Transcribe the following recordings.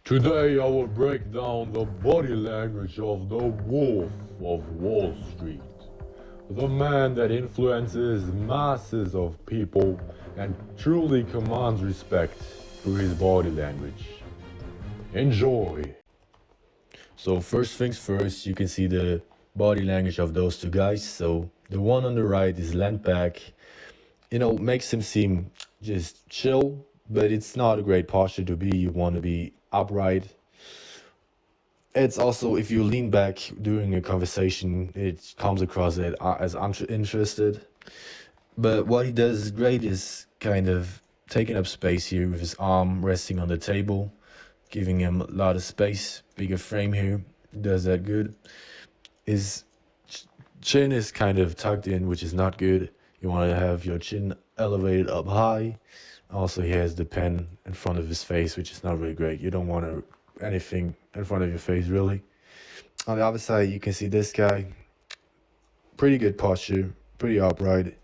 Today I will break down the body language of the Wolf of Wall Street, the man that influences masses of people and truly commands respect through his body language. Enjoy! So first things first, you can see the body language of those two guys. So the one on the right is leant back, makes him seem just chill, but it's not a great posture to be. You want to be upright. It's also, if you lean back during a conversation, it comes across as uninterested. But what he does great is kind of taking up space here with his arm resting on the table, giving him a lot of space, bigger frame here. Does that good. His chin is kind of tucked in, which is not good. You want to have your chin elevated up high. Also, he has the pen in front of his face, which is not really great. You don't want anything in front of your face, really. On the other side, you can see this guy. Pretty good posture, pretty upright.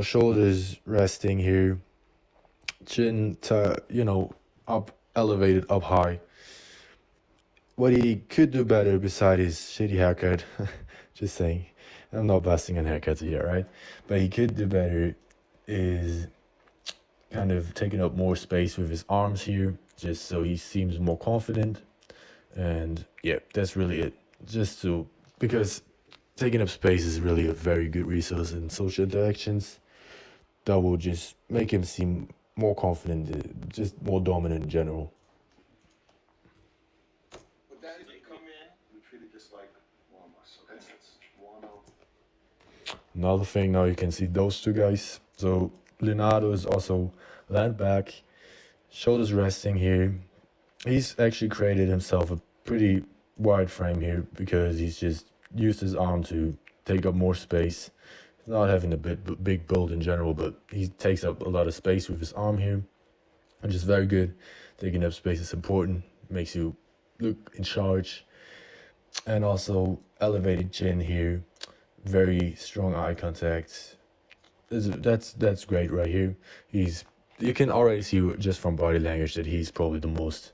Shoulders resting here. Chin, up, elevated up high. What he could do better beside his shitty haircut, just saying, I'm not busting on haircuts here, right? But he could do better is kind of taking up more space with his arms here, just so he seems more confident. And yeah, that's really it. Because taking up space is really a very good resource in social interactions that will just make him seem more confident, just more dominant in general. But that is, they come in, we treat it just like Walmart. So that's Walmart. Another thing, now you can see those two guys. So Leonardo is also leaned back, shoulders resting here. He's actually created himself a pretty wide frame here because he's just used his arm to take up more space. He's not having a big build in general, but he takes up a lot of space with his arm here, which is very good. Taking up space is important, makes you look in charge. And also elevated chin here, very strong eye contact. That's great right here. You can already see just from body language that he's probably the most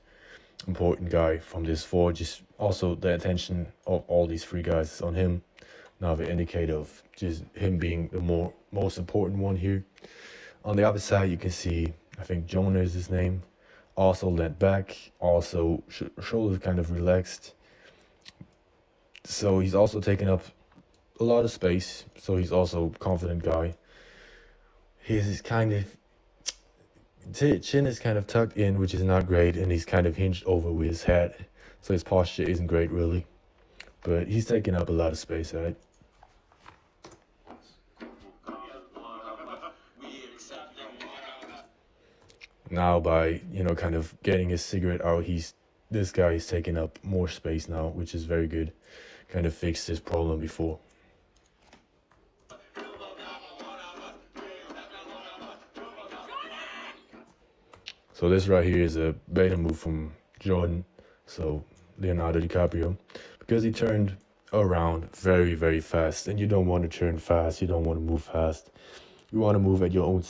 important guy from this four. Just also the attention of all these three guys is on him. Now the indicator of just him being the most important one here. On the other side, you can see, I think Jonah is his name, also leant back, also shoulders kind of relaxed. So he's also taking up a lot of space. So he's also a confident guy. His chin is kind of tucked in, which is not great, and he's kind of hinged over with his head. So his posture isn't great, really. But he's taking up a lot of space, right? Now by, kind of getting his cigarette out, this guy is taking up more space now, which is very good. Kind of fixed his problem before. So this right here is a beta move from Jordan, so Leonardo DiCaprio, because he turned around very, very fast, and you don't want to turn fast, you don't want to move fast. You want to move at your own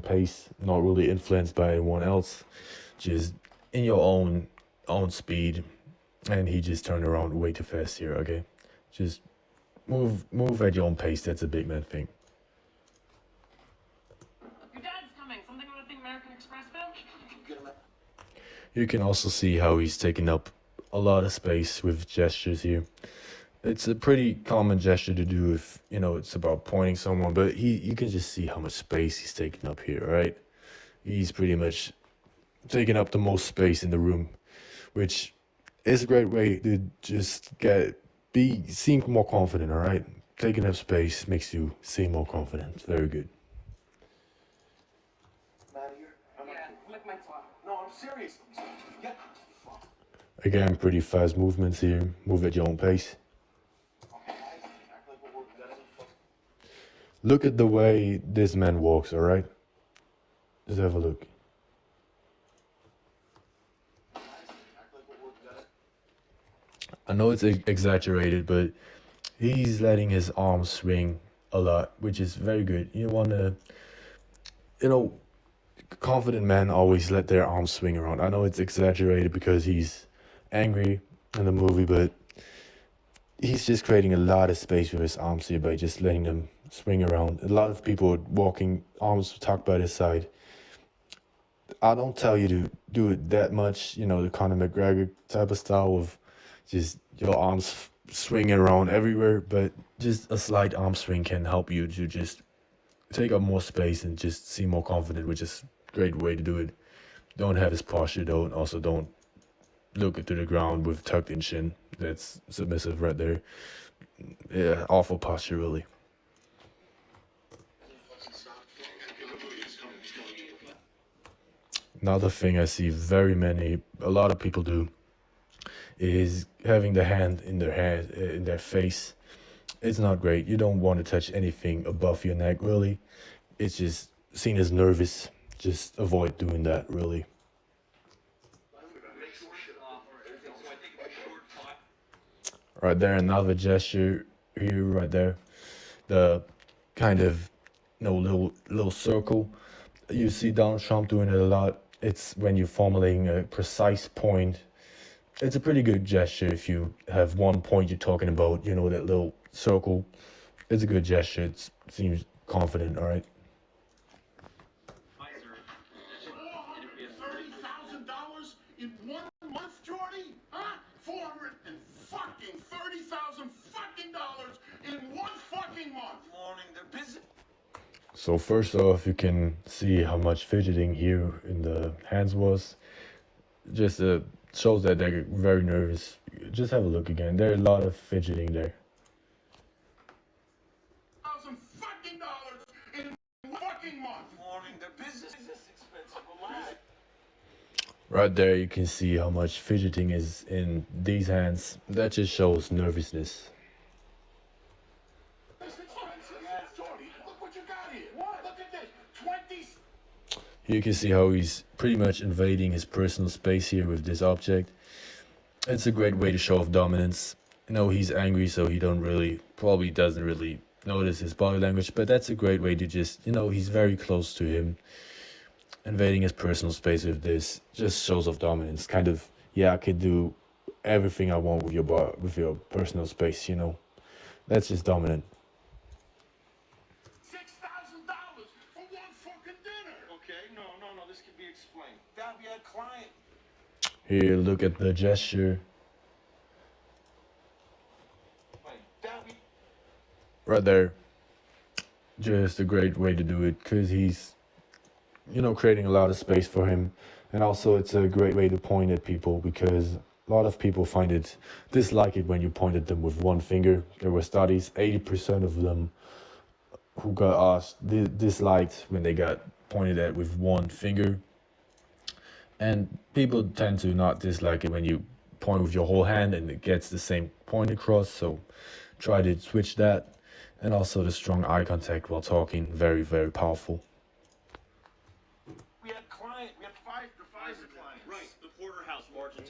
pace, not really influenced by anyone else, just in your own speed. And he just turned around way too fast here, okay? Just move at your own pace. That's a big man thing. Your dad's coming. Something about the American Express bench? You can also see how he's taking up a lot of space with gestures here. It's a pretty common gesture to do if, it's about pointing someone, but you can just see how much space he's taking up here, right? He's pretty much taking up the most space in the room, which is a great way to just seem more confident, all right? Taking up space makes you seem more confident. It's very good. Lick my foot. No, I'm serious. Yeah. Again, pretty fast movements here. Move at your own pace. Look at the way this man walks, all right? Just have a look. I know it's exaggerated, but he's letting his arms swing a lot, which is very good. You want to, confident men always let their arms swing around. I know it's exaggerated because he's angry in the movie, but he's just creating a lot of space with his arms here by just letting them swing around. A lot of people walking, arms tucked by the side. I don't tell you to do it that much, the Conor McGregor type of style of just your arms swinging around everywhere, but just a slight arm swing can help you to just take up more space and just seem more confident, which is a great way to do it. Don't have his posture, don't look to the ground with tucked in chin. That's submissive right there. Yeah, awful posture, really. Another thing I see a lot of people do is having the hand in their face. It's not great. You don't want to touch anything above your neck, really. It's just seen as nervous. Just avoid doing that, really. Right there, another gesture here, right there. The kind of little circle. You see Donald Trump doing it a lot. It's when you're formulating a precise point. It's a pretty good gesture if you have one point you're talking about, that little circle. It's a good gesture. It seems confident, all right? $30,000 in 1 month, Jordy? Huh? $430,000 fucking dollars in 1 fucking month. Morning, they're busy. So first off, you can see how much fidgeting here in the hands was. Just shows that they're very nervous. Just have a look again. There's a lot of fidgeting there. Fucking dollars in 1 fucking month. Morning, the business is expensive. Relax. Right there, you can see how much fidgeting is in these hands. That just shows nervousness. Jordy, look what you got here. What? Look at this. 20. Here you can see how he's pretty much invading his personal space here with this object. It's a great way to show off dominance. He's angry, so he probably doesn't really notice his body language, but that's a great way to just, he's very close to him. Invading his personal space with this just shows off dominance. Kind of, I could do everything I want with your personal space, That's just dominant. $6,000 for 1 fucking dinner. Okay, no, this can be explained. Dad, we had a client. Here, look at the gesture. Right there. Just a great way to do it because he's, creating a lot of space for him. And also it's a great way to point at people because a lot of people dislike it when you point at them with one finger. There were studies, 80% of them who got asked disliked when they got pointed at with one finger. And people tend to not dislike it when you point with your whole hand and it gets the same point across. So try to switch that. And also the strong eye contact while talking, very, very powerful. We had 5 clients. Right, the porterhouse margin.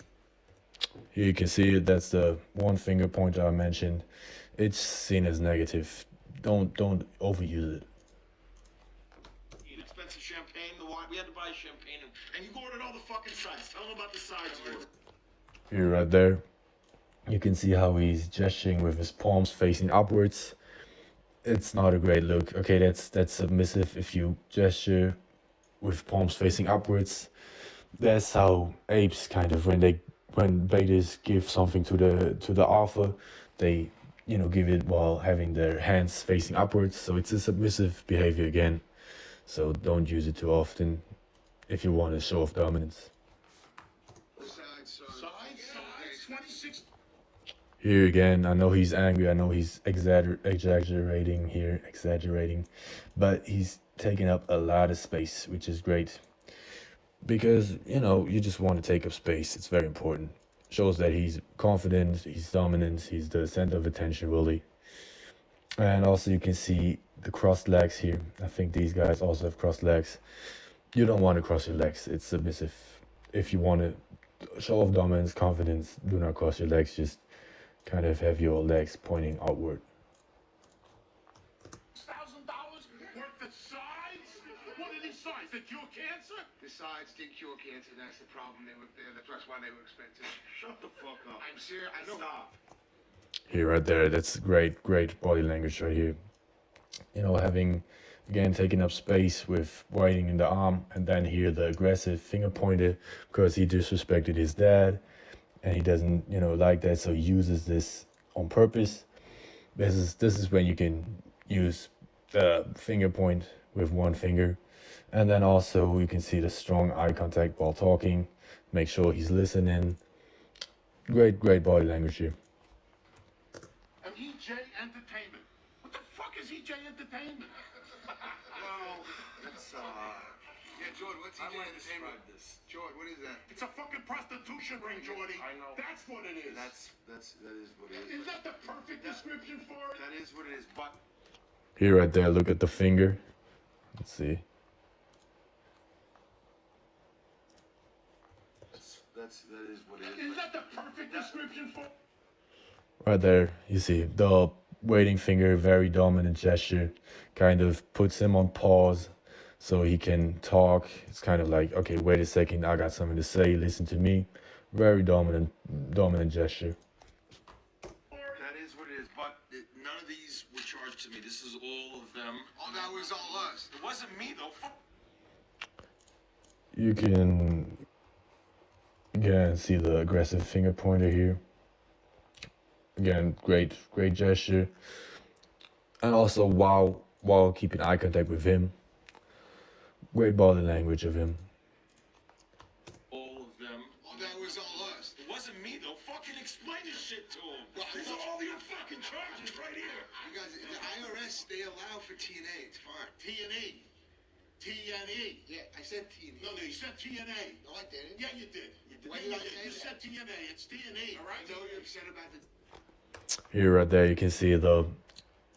Here you can see it. That's the one finger pointer I mentioned. It's seen as negative. Don't overuse it. Expensive champagne, the wine. We had to buy champagne, and you ordered all the fucking sides. Tell them about the sides you ordered. Here, right there, you can see how he's gesturing with his palms facing upwards. It's not a great look. Okay, that's submissive if you gesture with palms facing upwards. That's how apes kind of when betas give something to the alpha, they give it while having their hands facing upwards. So it's a submissive behavior again. So don't use it too often if you want to show off dominance. Sides, 26. Here again, I know he's angry. I know he's exaggerating, but he's taking up a lot of space, which is great. Because, you just want to take up space. It's very important. Shows that he's confident, he's dominant, he's the center of attention, really. And also you can see the crossed legs here. I think these guys also have crossed legs. You don't want to cross your legs. It's submissive. If you want to show off dominance, confidence, do not cross your legs. Just kind of have your legs pointing outward. $1,000 worth of sides? What are these sides? to cure cancer? Besides, didn't cure cancer. That's the problem. That's why they were expensive. Shut the fuck up. I'm serious. I know. Stop. Here, right there, that's great, great body language right here. You know, having, again, taking up space with writing in the arm, and then here the aggressive finger pointer, because he disrespected his dad, and he doesn't, you know, like that, so he uses this on purpose. This is when you can use the finger point with one finger. And then also you can see the strong eye contact while talking. Make sure he's listening. Great, great body language here. EJ Entertainment. What the fuck is EJ Entertainment? Well, that's Yeah, George, what's EJ Entertainment? George, what is that? It's a fucking prostitution ring, Jordy. I know. That's what it is. That is what it is. Isn't that the perfect description for it? That is what it is. But Here, right there, look at the finger. Let's see. that is what it is. Isn't that the perfect description for? Right there, you see the waiting finger, very dominant gesture, kind of puts him on pause so he can talk. It's kind of like, okay, wait a second, I got something to say, listen to me. Very dominant gesture. That is what it is. But none of these were charged to me. This is all of them. Oh, that was all us. It wasn't me though. You can again see the aggressive finger pointer here. Again, great gesture. And also while keeping eye contact with him. Great body language of him. All of them. Oh, that was all us. It wasn't me though. Fucking explain this shit to him. Well, These are all your fucking charges right here. You guys, the IRS, they allow for TNA. It's fine. T&E. T&E. Yeah, I said TNA. No, you said TNA. No, I didn't. Yeah, you did. You did. Why did I say You that? said TNA. It's T&E. All right. I know you're upset about the. Here, right there, you can see the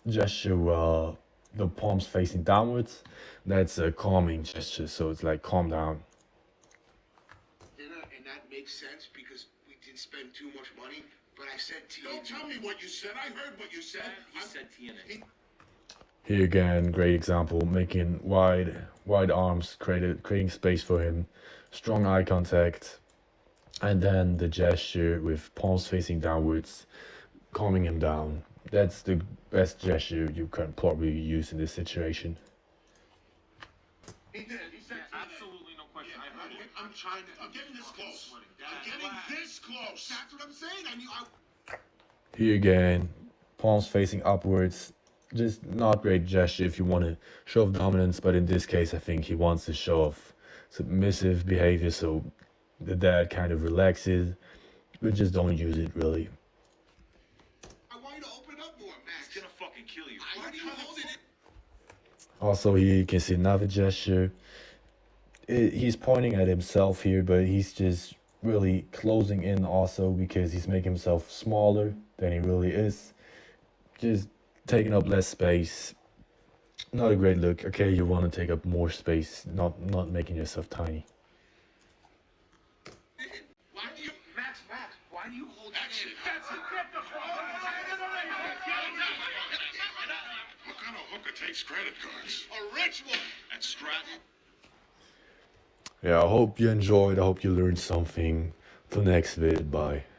gesture, the palms facing downwards. That's a calming gesture, so it's like calm down. Dinner, and that makes sense because we did spend too much money. But I said TNA. Don't tell me what you said. I heard what you said. He said TNA. Here again, great example, making wide arms, creating space for him, strong eye contact, and then the gesture with palms facing downwards, calming him down. That's the best gesture you can probably use in this situation. He did. He said Absolutely no question. I heard it. I'm trying to. I'm getting this close. I'm getting this close. That's what I'm saying. I knew. Here again, palms facing upwards. Just not great gesture if you want to show off dominance, but in this case, I think he wants to show off submissive behavior, so the dad kind of relaxes, but just don't use it really. I want you to open up more, Max. He's gonna fucking kill you. Why are you holding it? Also, here you can see another gesture. He's pointing at himself here, but he's just really closing in also because he's making himself smaller than he really is. Just taking up less space. Not a great look. Okay, you want to take up more space, not making yourself tiny. Why do you, Max? Why do you hold that That's in? it. That's it. Get the fuck out of What kind of hooker takes credit cards? A rich one. At Stratton? Yeah, I hope you enjoyed. I hope you learned something. Till next vid. Bye.